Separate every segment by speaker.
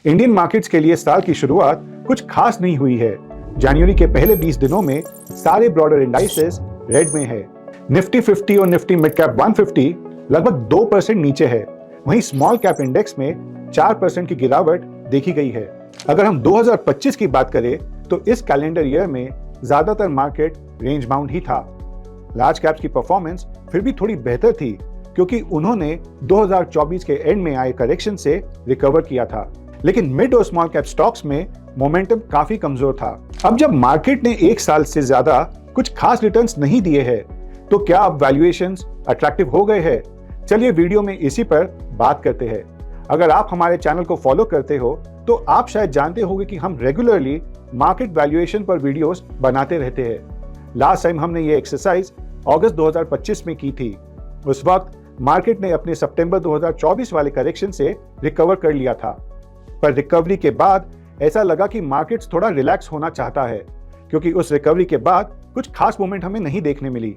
Speaker 1: Indian markets के लिए साल की शुरुआत कुछ खास नहीं हुई है। जनवरी के पहले 20 दिनों में सारे ब्रॉडर इंडाइसेस रेड में है। निफ्टी 50 और निफ्टी मिड कैप 150 लगभग 2% नीचे है। वहीं स्मॉल कैप इंडेक्स में 4% की गिरावट देखी गई है। अगर हम 2025 की बात करें तो इस कैलेंडर ईयर में ज्यादातर मार्केट रेंज बाउंड ही था। लार्ज कैप्स की परफॉर्मेंस फिर भी थोड़ी बेहतर थी क्योंकि उन्होंने 2024 के एंड में आए करेक्शन से रिकवर किया था, लेकिन मिड और स्मॉल कैप स्टॉक्स में मोमेंटम काफी कमजोर था। अब जब मार्केट ने एक साल से ज्यादा कुछ खास रिटर्न्स नहीं दिए हैं, तो क्या अब वैल्यूएशंस अट्रैक्टिव हो गए हैं? चलिए वीडियो में इसी पर बात करते हैं। अगर आप हमारे चैनल को फॉलो करते हो तो आप शायद जानते होंगे कि हम रेगुलरली मार्केट वैल्यूएशन पर वीडियोस बनाते रहते हैं। लास्ट टाइम हमने ये एक्सरसाइज अगस्त 2025 में की थी। उस वक्त मार्केट ने अपने सितंबर 2024 वाले करेक्शन से रिकवर कर लिया था, पर रिकवरी के बाद ऐसा लगा कि मार्केट्स थोड़ा रिलैक्स होना चाहता है क्योंकि उस रिकवरी के बाद कुछ खास मूवमेंट हमें नहीं देखने मिली।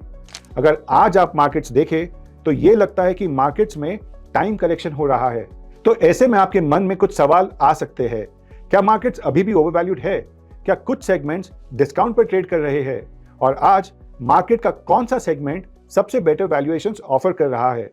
Speaker 1: अगर आज आप मार्केट्स देखें तो ये लगता है कि मार्केट्स में टाइम करेक्शन हो रहा है। तो ऐसे में आपके मन में कुछ सवाल आ सकते हैं। क्या मार्केट्स अभी भी ओवरवैल्यूड है? क्या कुछ सेगमेंट्स डिस्काउंट पर ट्रेड कर रहे हैं? और आज मार्केट का कौन सा सेगमेंट सबसे बेटर वैल्यूएशंस ऑफर कर रहा है?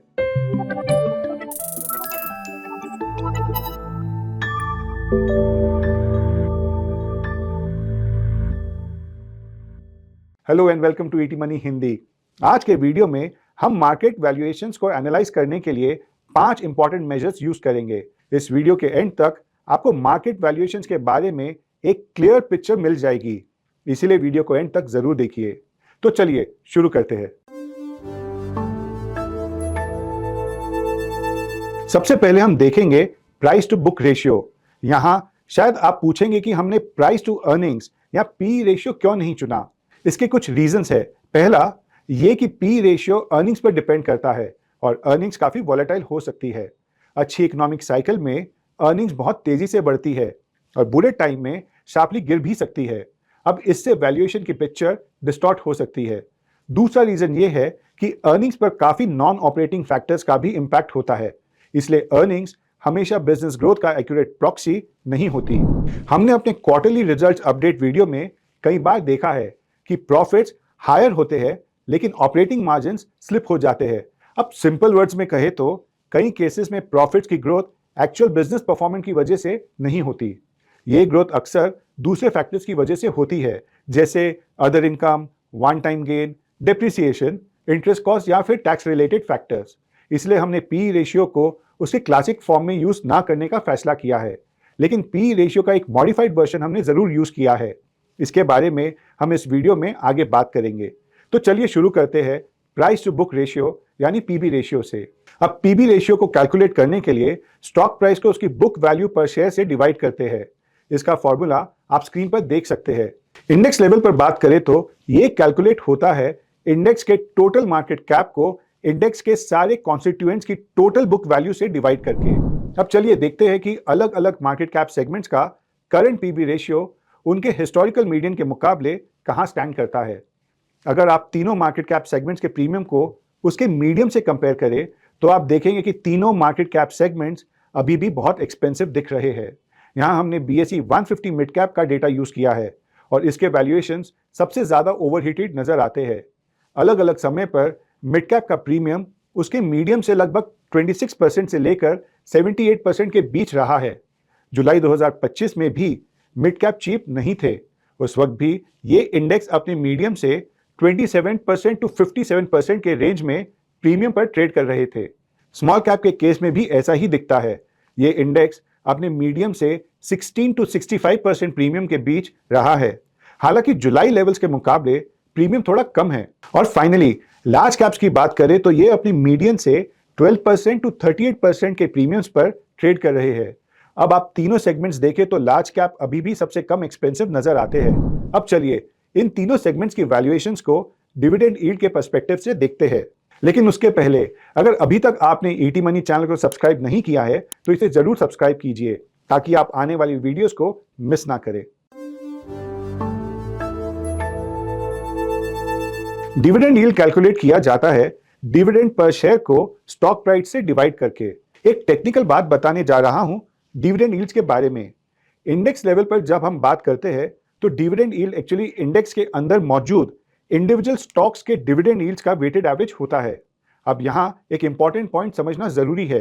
Speaker 1: Hello and welcome to ET money Hindi. आज के वीडियो में हम मार्केट वैल्यूएशंस को एनालाइज करने के लिए 5 इंपॉर्टेंट मेजर्स यूज करेंगे। इस वीडियो के एंड तक आपको मार्केट वैल्यूएशंस के बारे में एक क्लियर पिक्चर मिल जाएगी, इसीलिए वीडियो को एंड तक जरूर देखिए। तो चलिए शुरू करते हैं। सबसे पहले हम देखेंगे प्राइस टू बुक रेशियो। यहां शायद आप पूछेंगे कि हमने प्राइस टू अर्निंग्स या पी रेशियो क्यों नहीं चुना। इसके कुछ रीजंस है। पहला ये कि पी रेशियो अर्निंग्स पर डिपेंड करता है और अर्निंग्स काफी वॉलेटाइल हो सकती है। अच्छी इकोनॉमिक साइकिल में अर्निंग्स बहुत तेजी से बढ़ती है और बुरे टाइम में शार्पली गिर भी सकती है। अब इससे वैल्यूएशन की पिक्चर डिस्टॉर्ट हो सकती है। दूसरा रीजन ये है कि अर्निंग्स पर काफी नॉन ऑपरेटिंग फैक्टर्स का भी इंपैक्ट होता है, इसलिए अर्निंग्स हमेशा बिजनेस ग्रोथ का एक्यूरेट प्रॉक्सी नहीं होती। हमने अपने क्वार्टरली रिजल्ट्स अपडेट वीडियो में कई बार देखा है कि प्रॉफिट्स हायर होते हैं लेकिन ऑपरेटिंग मार्जिन्स स्लिप हो जाते हैं। अब सिंपल वर्ड्स में कहे तो कई केसेस में प्रॉफिट्स की ग्रोथ एक्चुअल बिजनेस परफॉर्मेंस की वजह से नहीं होती। ये ग्रोथ अक्सर दूसरे फैक्टर्स की वजह से होती है, जैसे other income, one time gain, depreciation, interest cost या फिर टैक्स रिलेटेड फैक्टर्स। इसलिए हमने पी रेशियो को उसके क्लासिक फॉर्म में यूज ना करने का फैसला किया है, लेकिन पी रेशियो का एक मॉडिफाइड वर्जन हमने जरूर यूज किया है। इसके बारे में हम इस वीडियो में आगे बात करेंगे। तो चलिए शुरू करते हैं प्राइस टू बुक रेशियो यानी पीबी रेशियो से। अब पीबी रेशियो को कैलकुलेट करने के लिए स्टॉक प्राइस को उसकी बुक वैल्यू पर शेयर से डिवाइड करते हैं। इसका फॉर्मूला आप स्क्रीन पर देख सकते हैं। इंडेक्स लेवल पर बात करें तो ये कैलकुलेट होता है इंडेक्स के टोटल मार्केट कैप को इंडेक्स के सारे कॉन्स्टिट्यूएंट्स की टोटल बुक वैल्यू से डिवाइड करके। अब चलिए देखते हैं कि अलग अलग मार्केट कैप सेगमेंट्स का करंट पीबी रेशियो उनके हिस्टोरिकल मीडियन के मुकाबले कहां स्टैंड करता है। अगर आप तीनों मार्केट कैप सेगमेंट्स के प्रीमियम को उसके मीडियम से कंपेयर करें तो आप देखेंगे कि तीनों मार्केट कैप सेगमेंट्स अभी भी बहुत एक्सपेंसिव दिख रहे हैं। यहां हमने BSE 150 मिड कैप का डेटा यूज किया है और इसके वैल्यूएशंस सबसे ज्यादा ओवरहीटेड नजर आते हैं। अलग अलग समय पर मिड कैप का प्रीमियम उसके मीडियम से लगभग 26% से लेकर 78% के बीच रहा है। जुलाई 2025 में भी मिड कैप चीप नहीं थे। उस वक्त भी ये इंडेक्स अपने मीडियम से 27% टू 57% के रेंज में प्रीमियम पर ट्रेड कर रहे थे। स्मॉल कैप के केस में भी ऐसा ही दिखता है। ये इंडेक्स अपने मीडियम से 16 टू 65% प्रीमियम के बीच रहा है। हालांकि जुलाई लेवल्स के मुकाबले प्रीमियम थोड़ा कम है। और फाइनली लार्ज कैप्स की बात करें तो ये अपनी मीडियन से 12% टू 38% के प्रीमियम्स पर ट्रेड कर रहे हैं। अब आप तीनों सेगमेंट्स देखें तो लार्ज कैप अभी भी सबसे कम एक्सपेंसिव नजर आते हैं। अब चलिए इन तीनों सेगमेंट्स की वैल्यूएशंस को डिविडेंड यील्ड के पर्सपेक्टिव से देखते हैं। लेकिन उसके पहले अगर अभी तक आपने ईटी मनी चैनल को सब्सक्राइब नहीं किया है तो इसे जरूर सब्सक्राइब कीजिए ताकि आप आने वाली वीडियोस को मिस ना करें। डिविडेंड यील्ड कैलकुलेट किया जाता है डिविडेंड पर शेयर को स्टॉक प्राइस से डिवाइड करके। एक टेक्निकल बात बताने जा रहा हूं डिविडेंड यील्ड्स के बारे में। इंडेक्स लेवल पर जब हम बात करते हैं तो डिविडेंड यील्ड एक्चुअली इंडेक्स के अंदर मौजूद इंडिविजुअल स्टॉक्स के डिविडेंड यील्ड्स का वेटेड एवरेज होता है। अब यहाँ एक इंपॉर्टेंट पॉइंट समझना जरूरी है।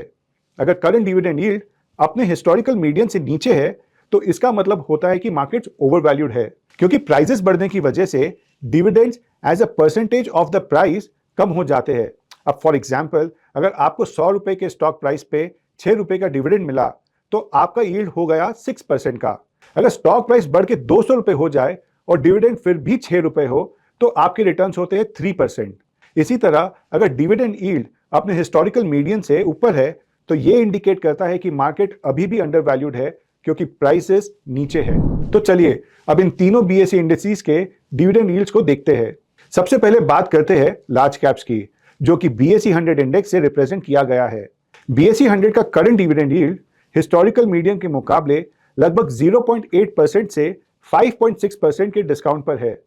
Speaker 1: अगर करंट डिविडेंड यील्ड अपने हिस्टोरिकल मीडियन से नीचे है तो इसका मतलब होता है कि मार्केट ओवरवैल्यूड है, क्योंकि प्राइसेस बढ़ने की वजह से dividends as a percentage of the price कम हो जाते हैं। अब फॉर एग्जांपल, अगर आपको 100 रुपए के स्टॉक प्राइस पे 6 रुपए का डिविडेंड मिला तो आपका यील्ड हो गया 6% का। अगर स्टॉक प्राइस बढ़ के 200 रुपए हो जाए और डिविडेंड फिर भी 6 रुपए हो तो आपके रिटर्न्स होते हैं 3%। इसी तरह अगर डिविडेंड यील्ड अपने हिस्टोरिकल मीडियन से ऊपर है तो ये इंडिकेट करता है कि मार्केट अभी भी अंडर वैल्यूड है, क्योंकि प्राइसेस नीचे है। तो चलिए अब इन तीनों बीएसई इंडिसेस के डिविडेंड यील्ड्स को देखते हैं। सबसे पहले बात करते हैं लार्ज कैप्स की, जो कि बीएसई 100 इंडेक्स से रिप्रेजेंट किया गया है। बीएसई 100 का current dividend yield historical median के मुकाबले लगभग 0.8% से 5.6% के डिस्काउंट पर है।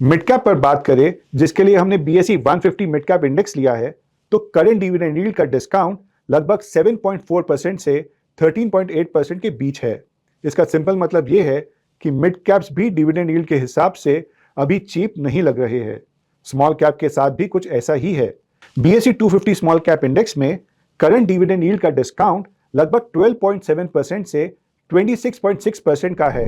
Speaker 1: मिड कैप पर बात करें, जिसके लिए हमने बीएसई 150 मिड कैप इंडेक्स लिया है, तो करंट डिविडेंड यील्ड का डिस्काउंट लगभग 7.4% से 13.8% के बीच है। इसका सिंपल मतलब यह है कि मिड कैप्स भी डिविडेंड यील्ड के हिसाब से अभी चीप नहीं लग रहे हैं। स्मॉल कैप के साथ भी कुछ ऐसा ही है। बीएसई 250 स्मॉल कैप इंडेक्स में करंट डिविडेंड यील्ड का डिस्काउंट लगभग 12.7% से 26.6% का है।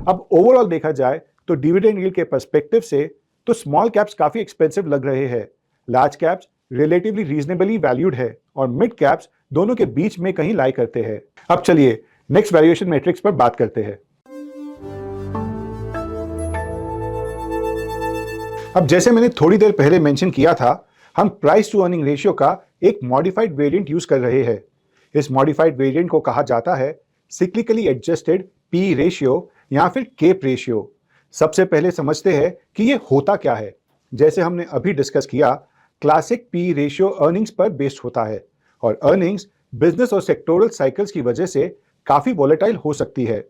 Speaker 1: अब ओवरऑल देखा जाए तो डिविडेंड यील्ड के पर्सपेक्टिव से तो स्मॉल कैप्स काफी एक्सपेंसिव लग रहे हैं, large caps relatively reasonably valued है और मिड कैप्स दोनों के बीच में कहीं लाई करते हैं। अब चलिए नेक्स्ट वैल्यूएशन मैट्रिक्स पर बात करते हैं। अब जैसे मैंने थोड़ी देर पहले मेंशन किया था, हम प्राइस टू अर्निंग रेशियो का एक मॉडिफाइड वेरिएंट यूज कर रहे हैं। इस मॉडिफाइड वेरिएंट को कहा जाता है सिक्लिकली एडजस्टेड पी रेशियो या फिर केप रेशियो। सबसे पहले समझते हैं कि ये होता क्या है। जैसे हमने अभी डिस्कस किया, क्लासिक पी रेशियो अर्निंग्स पर बेस्ड होता है और अर्निंग्स बिजनेस और सेक्टोरल साइकिल्स की वजह से काफी वोलेटाइल हो सकती है।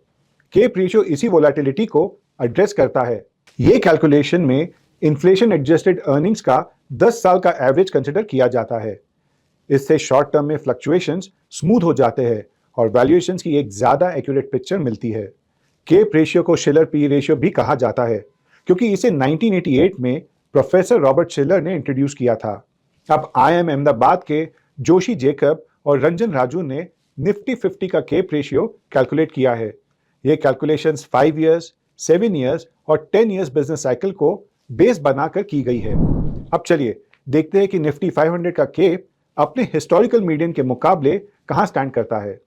Speaker 1: केप रेशियो इसी वोलेटिलिटी को एड्रेस करता है। ये कैलकुलेशन में इन्फ्लेशन एडजस्टेड अर्निंग्स का 10 साल का एवरेज कंसिडर किया जाता है। इससे शॉर्ट टर्म में फ्लक्चुएशंस स्मूथ हो जाते हैं और वैल्यूएशंस की एक ज्यादा एक्यूरेट पिक्चर मिलती है। केप रेशियो को शिलर पी रेशियो भी कहा जाता है, क्योंकि इसे 1988 में प्रोफेसर रॉबर्ट शिलर ने इंट्रोड्यूस किया था। अब IIM अहमदाबाद के जोशी जेकब और रंजन राजू ने निफ्टी 50 का केप रेशियो कैलकुलेट किया है। ये कैलकुलेशंस 5 इयर्स, 7 इयर्स और 10 इयर्स बिजनेस साइकिल को बेस बनाकर की गई है। अब चलिए देखते हैं कि निफ्टी 500 का केप अपने हिस्टोरिकल मीडियन के मुकाबले कहां स्टैंड करता है।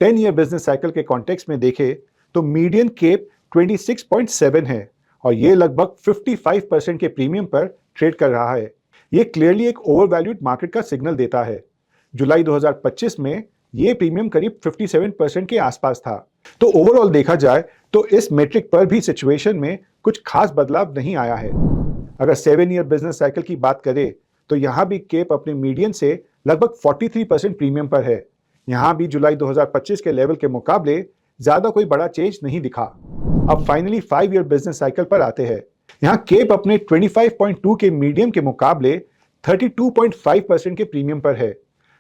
Speaker 1: 10 ईयर बिजनेस साइकिल के कॉन्टेक्स्ट में देखें तो मीडियन केप 26.7 है और ये लगभग 55% के प्रीमियम पर ट्रेड कर रहा है। ये क्लियरली एक ओवरवैल्यूड मार्केट का सिग्नल देता है। जुलाई 2025 में ये प्रीमियम करीब 57% के आसपास था। तो ओवरऑल देखा जाए तो इस मेट्रिक पर भी सिचुएशन में कुछ खास बदलाव नहीं आया है। अगर 7 ईयर बिजनेस साइकिल की बात करें तो यहाँ भी केप अपने मीडियन से लगभग 43% प्रीमियम पर है। यहाँ भी जुलाई 2025 के लेवल के मुकाबले ज्यादा कोई बड़ा चेंज नहीं दिखा। अब फाइनली 5 ईयर बिजनेस साइकिल पर आते हैं। यहाँ केप अपने 25.2 के मीडियम के मुकाबले 32.5% के प्रीमियम पर है।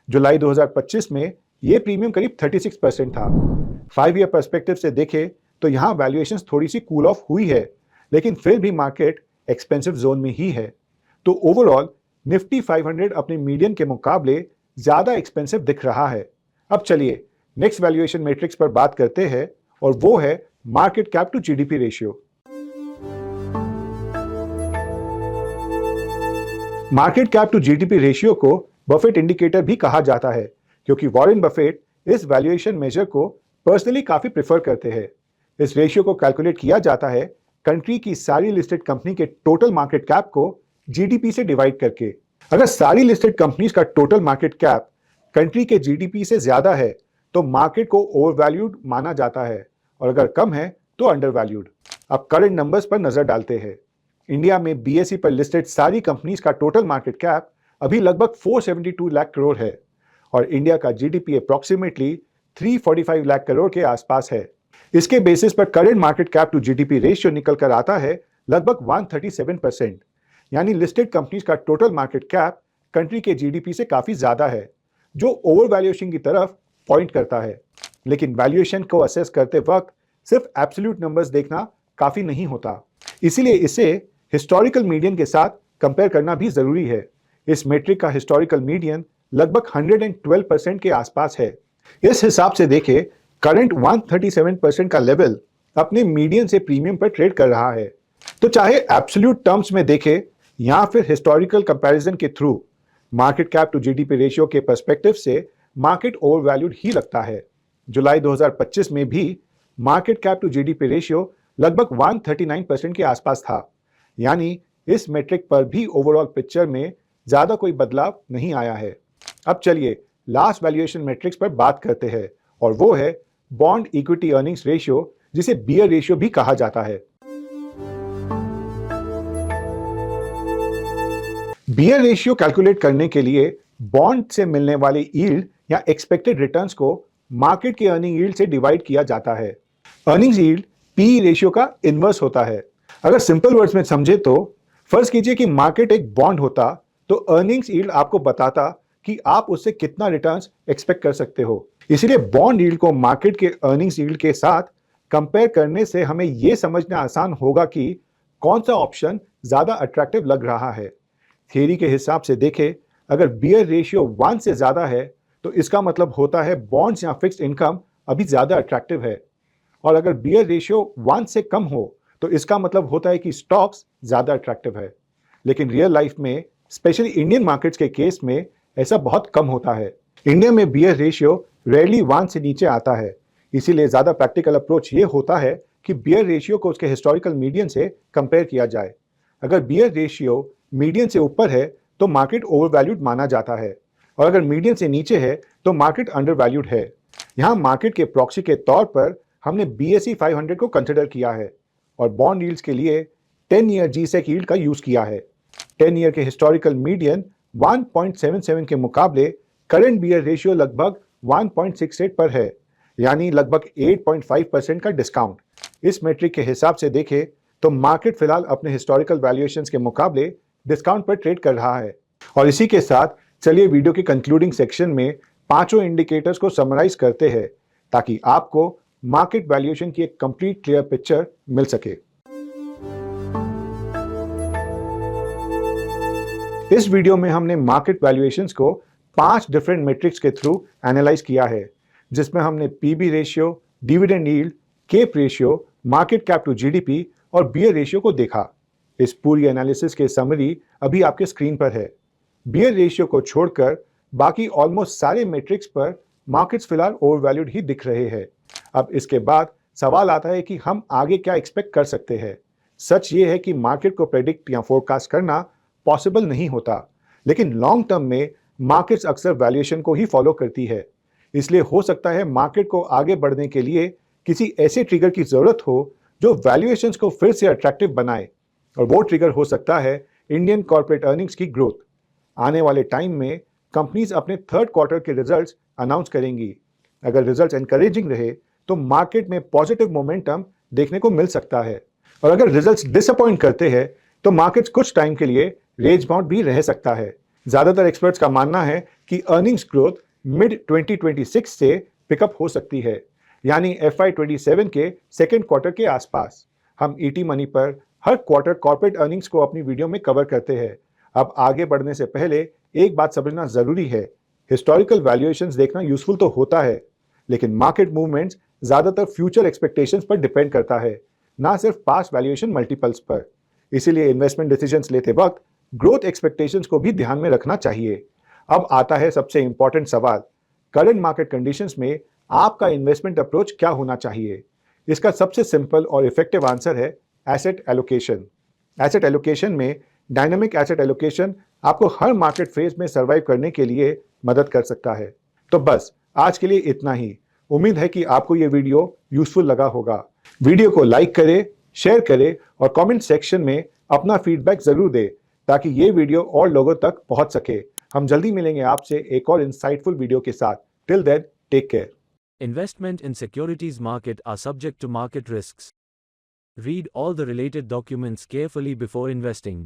Speaker 1: जुलाई 2025 में ये प्रीमियम करीब 36% था। 5 ईयर पर्सपेक्टिव से देखें तो यहाँ वैल्यूएशंस थोड़ी सी कूल ऑफ हुई है, लेकिन फिर भी मार्केट एक्सपेंसिव जोन में ही है। तो ओवरऑल निफ्टी 500 अपने मीडियन के मुकाबले ज्यादा एक्सपेंसिव दिख रहा है। अब चलिए नेक्स्ट वैल्यूएशन मैट्रिक्स पर बात करते हैं और वो है market cap to GDP ratio. Market cap to GDP ratio को बफेट इंडिकेटर भी कहा जाता है, क्योंकि वॉरेन बफेट इस वैल्यूएशन मेजर को पर्सनली काफी प्रेफर करते हैं। इस रेशियो को कैलकुलेट किया जाता है कंट्री की सारी लिस्टेड कंपनी के टोटल मार्केट कैप को जीडीपी से डिवाइड करके। अगर सारी लिस्टेड कंपनीज का टोटल मार्केट कैप कंट्री के जीडीपी से ज्यादा है तो मार्केट को ओवरवैल्यूड माना जाता है और अगर कम है तो अंडरवैल्यूड। अब करंट नंबर्स पर नजर डालते हैं। इंडिया में बीएसई पर लिस्टेड सारी कंपनीज का टोटल मार्केट कैप अभी लगभग 472 लाख करोड़ है और इंडिया का जीडीपी अप्रॉक्सीमेटली 345 लाख करोड़ के आसपास है। इसके बेसिस पर current market cap to GDP ratio निकल कर आता है लगभग 137%, यानी लिस्टेड कंपनीज का टोटल मार्केट कैप कंट्री के जीडीपी से काफी ज्यादा है, जो ओवर वैल्यूएशन की तरफ पॉइंट करता है। लेकिन वैल्यूएशन को असेस करते वक्त सिर्फ एब्सोल्यूट नंबर्स देखना काफी नहीं होता। इसीलिए इसे हिस्टोरिकल मीडियन के साथ कंपेयर करना भी जरूरी है। इस मेट्रिक का हिस्टोरिकल मीडियन लगभग 112% के आसपास है। इस हिसाब से देखें, करंट 137% का लेवल अपने मीडियन से प्रीमियम पर ट्रेड कर रहा है। तो चाहे एब्सोल्यूट टर्म्स में देखें या फिर हिस्टोरिकल कंपैरिजन के through, market cap to GDP ratio के पर्सपेक्टिव से मार्केट ओवर वैल्यूड ही लगता है। जुलाई 2025 में भी market cap to GDP ratio लगभग 139% के आसपास था। यानी इस मेट्रिक पर भी ओवरऑल पिक्चर में ज्यादा कोई बदलाव नहीं आया है। अब चलिए लास्ट वैल्यूएशन मैट्रिक्स पर बात करते हैं, और वो है बॉन्ड इक्विटी अर्निंग्स रेशियो, जिसे बियर रेशियो भी कहा जाता है। बियर रेशियो कैलकुलेट करने के लिए बॉन्ड से मिलने वाले यील्ड या एक्सपेक्टेड रिटर्न्स को मार्केट की अर्निंग यील्ड से डिवाइड किया जाता है। अर्निंग्स यील्ड पी रेशियो का इनवर्स होता है। अगर सिंपल वर्ड्स में समझे तो फर्ज कीजिए कि मार्केट एक बॉन्ड होता, तो अर्निंग्स यील्ड आपको बताता कि आप उससे कितना रिटर्न्स एक्सपेक्ट कर सकते हो। इसीलिए बॉन्ड यील्ड को मार्केट के अर्निंग्स यील्ड के साथ कंपेयर करने से हमें यह समझना आसान होगा कि कौन सा ऑप्शन ज्यादा अट्रैक्टिव लग रहा है। थियरी के हिसाब से देखें, अगर बियर रेशियो 1 से ज्यादा है तो इसका मतलब होता है बॉन्ड्स या फिक्स्ड इनकम अभी ज्यादा अट्रैक्टिव है, और अगर बियर रेशियो 1 से कम हो तो इसका मतलब होता है कि स्टॉक्स ज्यादा अट्रैक्टिव है। लेकिन रियल लाइफ में, स्पेशली इंडियन मार्केट्स के केस में, ऐसा बहुत कम होता है। इंडिया में बियर रेशियो रेयरली 1 से नीचे आता है। इसीलिए ज्यादा प्रैक्टिकल अप्रोच ये होता है कि बियर रेशियो को उसके हिस्टोरिकल मीडियन से कंपेयर किया जाए। अगर बियर रेशियो मीडियन से ऊपर है तो मार्केट ओवरवैल्यूड माना जाता है, और अगर मीडियन से नीचे है तो मार्केट अंडरवैल्यूड है। यहाँ मार्केट के प्रॉक्सी के तौर पर हमने BSE 500 को कंसिडर किया है और बॉन्ड यील्ड्स के लिए 10 ईयर G-Sec यील्ड का यूज किया है। 10 ईयर के हिस्टोरिकल मीडियन 1.77 के मुकाबले करंट बियर रेशियो लगभग 1.68 पर है, यानी लगभग 8.5% का डिस्काउंट। इस मेट्रिक के हिसाब से देखें तो मार्केट फिलहाल अपने हिस्टोरिकल वैल्यूएशंस के मुकाबले डिस्काउंट पर ट्रेड कर रहा है। और इसी के साथ चलिए वीडियो के कंक्लूडिंग सेक्शन में पांचों इंडिकेटर्स को समराइज करते हैं, ताकि आपको मार्केट वैल्यूएशन की एक कंप्लीट क्लियर पिक्चर मिल सके। इस वीडियो में हमने मार्केट वैल्यूएशंस को 5 डिफरेंट मैट्रिक्स के थ्रू एनालाइज किया है, जिसमें हमने PB ratio, dividend yield, CAPE ratio, market cap to GDP और बियर रेशियो को देखा। इस पूरी एनालिसिस के समरी अभी आपके स्क्रीन पर है। बियर रेशियो को छोड़कर बाकी ऑलमोस्ट सारे मैट्रिक्स पर मार्केट्स फिलहाल ओवरवैल्यूड ही दिख रहे हैं। अब इसके बाद सवाल आता है कि हम आगे क्या एक्सपेक्ट कर सकते हैं। सच ये है कि मार्केट को प्रेडिक्ट या फोरकास्ट करना पॉसिबल नहीं होता, लेकिन लॉन्ग टर्म में मार्केट्स अक्सर वैल्यूएशन को ही फॉलो करती है। इसलिए हो सकता है मार्केट को आगे बढ़ने के लिए किसी ऐसे ट्रिगर की जरूरत हो जो वैल्यूएशंस को फिर से अट्रैक्टिव बनाए, और वो ट्रिगर हो सकता है इंडियन कॉर्पोरेट अर्निंग्स की ग्रोथ। आने वाले टाइम में कंपनीज अपने थर्ड क्वार्टर के रिजल्ट्स अनाउंस करेंगी। अगर रिजल्ट्स एनकरेजिंग रहे तो मार्केट में पॉजिटिव मोमेंटम देखने को मिल सकता है, और अगर रिजल्ट्स डिसअपॉइंट करते हैं तो मार्केट्स कुछ टाइम के लिए रेंज बाउंड भी रह सकता है। ज्यादातर एक्सपर्ट्स का मानना है कि अर्निंग्स ग्रोथ मिड 2026 से पिकअप हो सकती है, यानी FY27 के सेकेंड क्वार्टर के आसपास। हम ET मनी पर हर क्वार्टर कॉर्पोरेट अर्निंग्स को अपनी वीडियो में कवर करते हैं। अब आगे बढ़ने से पहले एक बात समझना जरूरी है, हिस्टोरिकल वैल्यूएशंस देखना यूजफुल तो होता है, लेकिन मार्केट मूवमेंट्स ज्यादातर फ्यूचर एक्सपेक्टेशंस पर डिपेंड करता है, ना सिर्फ पास्ट वैल्यूएशन मल्टीपल्स पर। इसीलिए इन्वेस्टमेंट डिसीजंस लेते वक्त ग्रोथ एक्सपेक्टेशंस को भी ध्यान में रखना चाहिए। अब आता है सबसे इंपॉर्टेंट सवाल, करंट मार्केट कंडीशंस में आपका इन्वेस्टमेंट अप्रोच क्या होना चाहिए? इसका सबसे सिंपल और इफेक्टिव आंसर है एसेट एलोकेशन। एसेट एलोकेशन में डायनामिक एसेट एलोकेशन आपको हर मार्केट फेज में सर्वाइव करने के लिए मदद कर सकता है। तो बस आज के लिए इतना ही। उम्मीद है कि आपको ये वीडियो यूजफुल लगा होगा। वीडियो को लाइक करें, शेयर करें और कमेंट सेक्शन में अपना फीडबैक जरूर दें, ताकि ये वीडियो और लोगों तक पहुंच सके। हम जल्दी मिलेंगे आपसे एक और इंसाइटफुल वीडियो के साथ। Till then, take care.
Speaker 2: Investment in securities market are subject to market risks. Read all the related documents carefully before investing.